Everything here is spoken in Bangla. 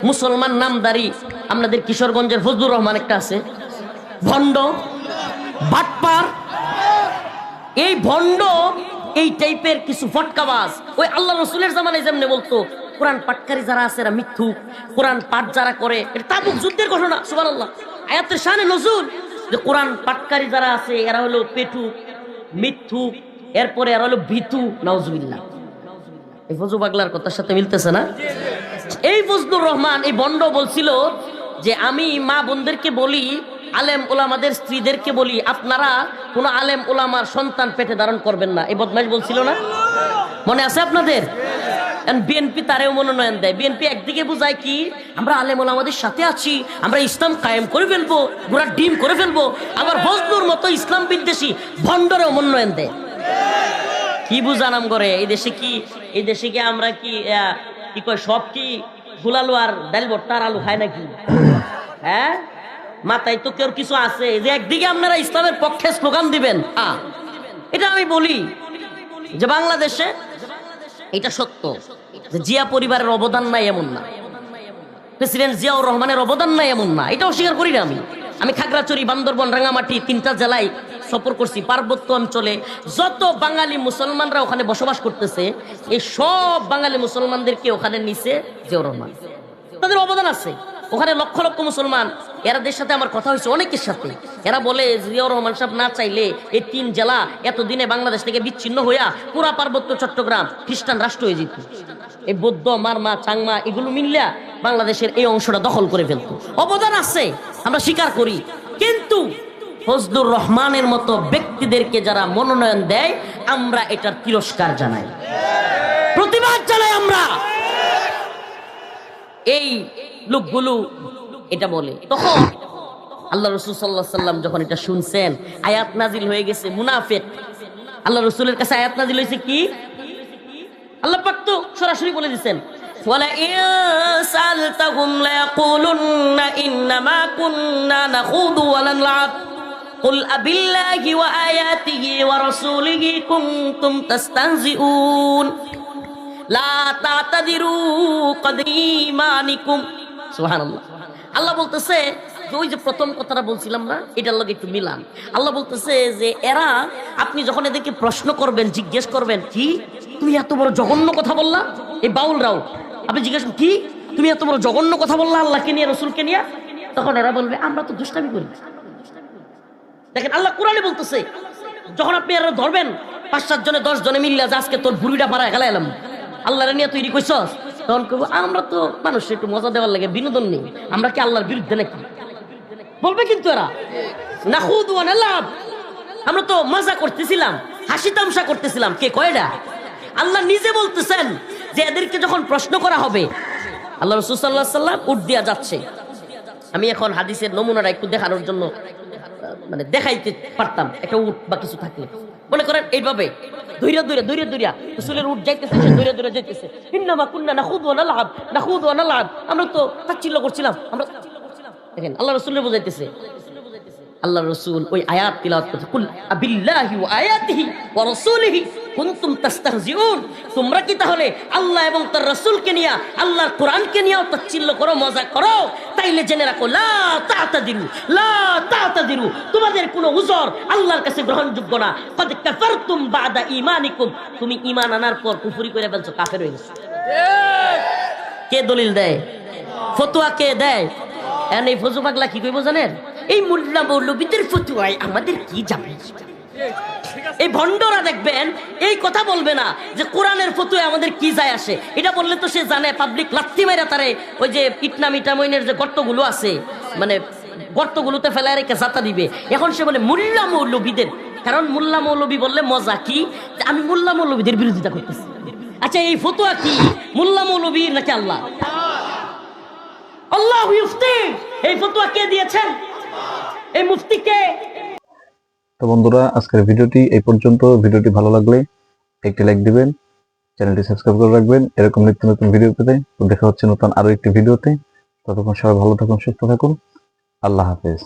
মুসলমান নামদারি আপনাদের কিশোরগঞ্জের ফজলুর রহমান একটা আছে, ভণ্ড বাটপার। এই ভণ্ড এই টাইপের কিছু ফটকাবাজ ওই আল্লাহ রসুলের জামানায় যেমনি বলতো কোরআন পাঠকারী যারা আছে এরা মিথ্যুক, কোরআন পাঠ যারা করে, এটা তাবুক যুদ্ধের ঘটনা, সুবহানাল্লাহ, আয়াতের শানে নজুল, যে কোরআন পাঠকারী যারা আছে এরা হলো পেটুক, মিথ্যুক, এরপরে এরা হলো ভীতু, নাউজুবিল্লাহ। এই ফজু পাগলার কথার সাথে মিলতেছে না? এই ফজলুর রহমান এই ভণ্ড বলছিল যে আমি মা বোনদেরকে বলি, আলেম ওলামাদের স্ত্রীদেরকে বলি, আপনারা কোন আলেম ওলামার সন্তান পেটে ধারণ করবেন না। এই বদমাইশ বলছিল না? মনে আছে আপনাদের? বিএনপি তারেও মনোনয়ন দেয়। বিএনপি একদিকে বুঝায় কি আমরা আলেম ওলামাদের সাথে আছি, আমরা ইসলাম কায়েম করে ফেলবো, গোড়ার ডিম করে ফেলবো, আবার ফজলুর মতো ইসলাম বিদ্বেষী ভণ্ডরেও মনোনয়ন দেয়। কি বুঝানাম করে এই দেশে? কি এই দেশে কি আমরা কি কি কয় সব কি গুলালু আর ডাল ভর্তার আলু খায় নাকি? হ্যাঁ, মাথায় তো কেউ কিছু আছে যে একদিকে আপনারা ইসলামের পক্ষে স্লোগান দিবেন। এটা আমি বলি যে বাংলাদেশে এটা সত্য যে জিয়া পরিবারের অবদান নাই এমন না, প্রেসিডেন্ট জিয়াউর রহমানের অবদান নাই এমন না, এটা অস্বীকার করি না। আমি খাগড়াছড়ি, বান্দরবন, রাঙামাটি 3টা জেলায় সফর করছি। পার্বত্য অঞ্চলে যত বাঙালি মুসলমানরা ওখানে বসবাস করতেছে, এই সব বাঙালি মুসলমানদেরকে ওখানে নিছে জিয়াউর রহমান, তাদের অবদান আছে ওখানে। লক্ষ লক্ষ মুসলমান, এরাদের সাথে আমার কথা হয়েছে অনেকের সাথে, এরা বলে জিয়াউর রহমান সাহেব না চাইলে এই 3 জেলা এতদিনে বাংলাদেশ থেকে বিচ্ছিন্ন হইয়া পুরা পার্বত্য চট্টগ্রাম খ্রিস্টান রাষ্ট্র হয়ে যেত। এই বৌদ্ধ, মারমা, চাংমা এগুলো মিললে বাংলাদেশের এই অংশটা দখল করে ফেলতো। অবদান আছে, আমরা স্বীকার করি, কিন্তু ফজলুর রহমানের মতো ব্যক্তিদেরকে যারা মনোনয়ন দেয় আমরা এটার তিরস্কার জানাই, প্রতিবাদ জানাই। আমরা এই লোকগুলো এটা বলে, তখন আল্লাহ রসুল সাল্লাল্লাহু আলাইহি সাল্লাম যখন এটা শুনছেন, আয়াত নাজিল হয়ে গেছে মুনাফিক। আল্লাহ রসুলের কাছে আয়াত নাজিল হয়েছে কি? আল্লাহ পাক তো সরাসরি বলে দিচ্ছেন, ওয়ালা ইয়াসালতাহুম লায়াকুলুন্না ইন্নামা কুন্না নাখুদু ওয়া নালআব কুল আবিল্লাহি ওয়া আয়াতিহি ওয়া রাসূলিহি কুনতুম তাস্তাহজিউন লা তাতাদিরু ক্বাদ ঈমানিকুম। সুবহানাল্লাহ। আল্লাহ বলতেছে ওই যে প্রথম কথাটা বলছিলাম না, এটার লগে একটু মিলান। আল্লাহ বলতেছে যে এরা, আপনি যখন এদেরকে প্রশ্ন করবেন, জিজ্ঞেস করবেন কি তুমি এত বড় জঘন্য কথা বললা, এই বাউলরাও আপনি জিজ্ঞেস কি তুমি এত বড় জঘন্য কথা বললা আল্লাহকে নিয়ে, রসুলকে নিয়ে, তখন এরা বলবে আমরা তো দুষ্টামি করি। দেখেন আল্লাহ কোরআনে বলতেছে, যখন আপনি এরা ধরবেন 5-7 জনে 10 জনে মিললে যে আজকে তোর বুড়িটা পাড়ায় গেলাম আল্লাহরে নিয়ে তৈরি করছস, তখন কেবো আমরা তো মানুষ একটু মজা দেওয়ার লাগে, বিনোদন নেই, আমরা কি আল্লাহর বিরুদ্ধে নাকি? বলবে কিন্তু এরা নাখুদু ওয়া নালআব, আমরা তো মজা করতেছিলাম, হাসি তামসা করতেছিলাম। কে কয়টা? আল্লাহ নিজে বলতেছেন যে এদেরকে যখন প্রশ্ন করা হবে, আল্লাহ রাসূল সাল্লাল্লাহু আলাইহি সাল্লাম উট দিয়া যাচ্ছে। আমি এখন হাদিসের নমুনাটা একটু দেখানোর জন্য মানে দেখাইতে পারতাম, একটা উট বা কিছু থাকলে মনে করেন এইভাবে দৌড়িয়া রাসূলের উট যাইতেছে, সে দৌড়িয়া যাইতেছে, ইন্নামা কুন্না নাখুদু ওয়া নালআব, আমরা তো তাচ্ছিল্য করছিলাম। আমরা দেখেন আল্লাহ রাসূলের বুঝাইতেছে, আল্লাহ রাসূল ওই আয়াত তিলাওয়াত করতে, কুল আবিল্লাহি ওয়া আয়াতিহি ওয়া রাসূলিহি কুনতুম তাস্তাহজিউন, তোমরা কি তাহলে আল্লাহ এবং তার রাসূলকে নিয়ে, আল্লাহর কোরআনকে নিয়েও তাচ্ছিল্য করো, মজা করো? তাইলে জেনে রাখো লা তা'তাদিরু, তোমাদের কোনো উযর আল্লাহর কাছে গ্রহণযোগ্য না। ক্বাদ কাফারতুম বা'দা ঈমানিকুম, তুমি ঈমান আনার পর কুফরি করে ফেলছো, কাফের হয়ে গেছো। কে দলিল দেয়? ফতোয়া কে দেয়? এই ফজু পাগলা কি কইব জানেন? এই মোল্লা মৌলবীদের ফতোয়ায় আমাদের কি যাবে? এই ভণ্ডরা দেখবেন এই কথা বলবে না যে কোরআনের ফতোয়ায় আমাদের কি যায় আসে। এটা বললে তো সে জানে পাবলিক লাথি মাইরা তারে ওই যে ইটনা মিটামইনের যে গর্তগুলো আছে, মানে গর্তগুলোতে ফেলায় রেখে জাতা দিবে। এখন সে বলে মোল্লা মৌলবীদের, কারণ মোল্লা মৌলবী বললে মজা কি, আমি মোল্লা মৌলবীদের বিরোধিতা করতেছি। আচ্ছা এই ফতোয়া কি মোল্লা মৌলবী নাকি আল্লাহ? আল্লাহ মুফতি। এই ফতোয়া কে দিয়েছেন? এই মুফতি কে? তো বন্ধুরা, আজকের ভিডিওটি এই পর্যন্ত। ভিডিওটি ভালো লাগলে একটি লাইক দিবেন, চ্যানেলটি সাবস্ক্রাইব করে রাখবেন এরকম নিত্য নতুন ভিডিও পেতে। তো দেখা হচ্ছে নতুন আরো একটি ভিডিওতে। ততক্ষণ সবাই ভালো থাকুন, সুস্থ থাকুন। আল্লাহ হাফেজ।